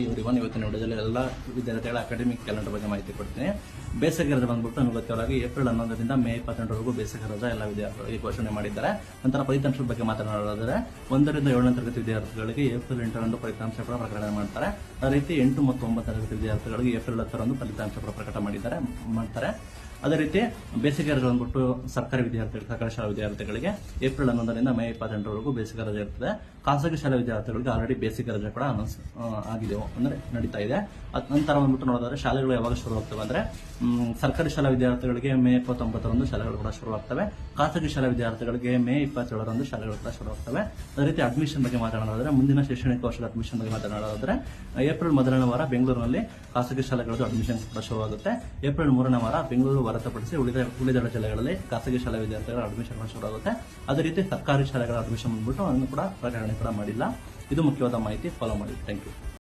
ಇವರಿವನ್ ಇವತ್ತಿನ ವಿಡಿಯೋದಲ್ಲಿ ಎಲ್ಲ ವಿದ್ಯಾರ್ಥಿಗಳ ಅಕಾಡೆಮಿಕ್ ಕ್ಯಾಲೆಂಡರ್ ಬಗ್ಗೆ ಮಾಹಿತಿ ಕೊಡ್ತೀನಿ. ಬೇಸಿಗೆ ರಜೆ ಬಂದ್ಬಿಟ್ಟು ನಮಗೆ ಗೊತ್ತಿರೋದಾಗಿ ಏಪ್ರಿಲ್ 11ರಿಂದ ಮೇ 22ರವರೆಗೂ ಬೇಸಿಗೆ ರಜೆ ಎಲ್ಲ ವಿದ್ಯಾರ್ಥಿಗಳಿಗೆ ಘೋಷಣೆ ಮಾಡಿದ್ದಾರೆ. ನಂತರ ಫಲಿತಾಂಶದ ಬಗ್ಗೆ ಮಾತನಾಡೋದಾದರೆ 1ರಿಂದ 7ನೇ ತರಗತಿ ವಿದ್ಯಾರ್ಥಿಗಳಿಗೆ ಏಪ್ರಿಲ್ 8ರಂದು ಫಲಿತಾಂಶ ಕೂಡ ಪ್ರಕಟಣೆ ಮಾಡ್ತಾರೆ. ಅದೇ ರೀತಿ 8 ಮತ್ತು 9ನೇ ತರಗತಿ ವಿದ್ಯಾರ್ಥಿಗಳಿಗೆ ಏಪ್ರಿಲ್ 10ರಂದು ಫಲಿತಾಂಶ ಕೂಡ ಪ್ರಕಟ ಮಾಡ್ತಾರೆ. ಅದೇ ರೀತಿ ಬೇಸಿಗೆ ರಜೆ ಬಂದ್ಬಿಟ್ಟು ಸರ್ಕಾರಿ ಶಾಲಾ ವಿದ್ಯಾರ್ಥಿಗಳಿಗೆ ಏಪ್ರಿಲ್ 11ರಿಂದ ಮೇ 22ರವರೆಗೂ ಬೇಸಿಗೆ ರಜೆ ಇರ್ತದೆ. ಖಾಸಗಿ ಶಾಲಾ ವಿದ್ಯಾರ್ಥಿಗಳಿಗೆ ಆಲ್ರೆಡಿ ಬೇಸಿಗೆ ರಜೆ ಕೂಡ ಅನೌನ್ಸ್ ಆಗಿದೆ, ಅಂದ್ರೆ ನಡೀತಾ ಇದೆ. ನಂತರ ಬಂದ್ಬಿಟ್ಟು ನೋಡೋದಾದ್ರೆ ಶಾಲೆಗಳು ಯಾವಾಗ ಶುರುವಾಗ್ತವೆ ಅಂದ್ರೆ ಸರ್ಕಾರಿ ಶಾಲಾ ವಿದ್ಯಾರ್ಥಿಗಳಿಗೆ ಮೇ 29ರಂದು ಶಾಲೆಗಳು ಕೂಡ ಶುರುವಾಗ್ತವೆ. ಖಾಸಗಿ ಶಾಲಾ ವಿದ್ಯಾರ್ಥಿಗಳಿಗೆ ಮೇ 27ರಂದು ಶಾಲೆಗಳು ಕೂಡ ಶುರುವಾಗ್ತವೆ. ಅದೇ ರೀತಿ ಅಡ್ಮಿಷನ್ ಬಗ್ಗೆ ಮಾತನಾಡೋದಾದ್ರೆ ಮುಂದಿನ ಶೈಕ್ಷಣಿಕ ವರ್ಷದ ಅಡ್ಮಿಷನ್ ಬಗ್ಗೆ ಮಾತನಾಡೋದಾದ್ರೆ ಏಪ್ರಿಲ್ 1ನೇ ವಾರ ಬೆಂಗಳೂರಿನಲ್ಲಿ ಖಾಸಗಿ ಶಾಲೆಗಳದ್ದು ಅಡ್ಮಿಷನ್ ಕೂಡ ಶುರುವಾಗುತ್ತೆ. ಏಪ್ರಿಲ್ 3ನೇ ವಾರ ಬೆಂಗಳೂರು ಹೊರತುಪಡಿಸಿ ಉಳಿದ ಜಿಲ್ಲೆಗಳಲ್ಲಿ ಖಾಸಗಿ ಶಾಲಾ ವಿದ್ಯಾರ್ಥಿಗಳ ಅಡ್ಮಿಷನ್ ಶುರುವಾಗುತ್ತೆ. ಅದೇ ರೀತಿ ಸರ್ಕಾರಿ ಶಾಲೆಗಳ ಅಡ್ಮಿಷನ್ ಬಂದ್ಬಿಟ್ಟು ಅದನ್ನು ಕೂಡ ಪ್ರಕಟಣೆ ಕೂಡ ಮಾಡಿಲ್ಲ. ಇದು ಮುಖ್ಯವಾದ ಮಾಹಿತಿ. ಫಾಲೋ ಮಾಡಿ. Thank you.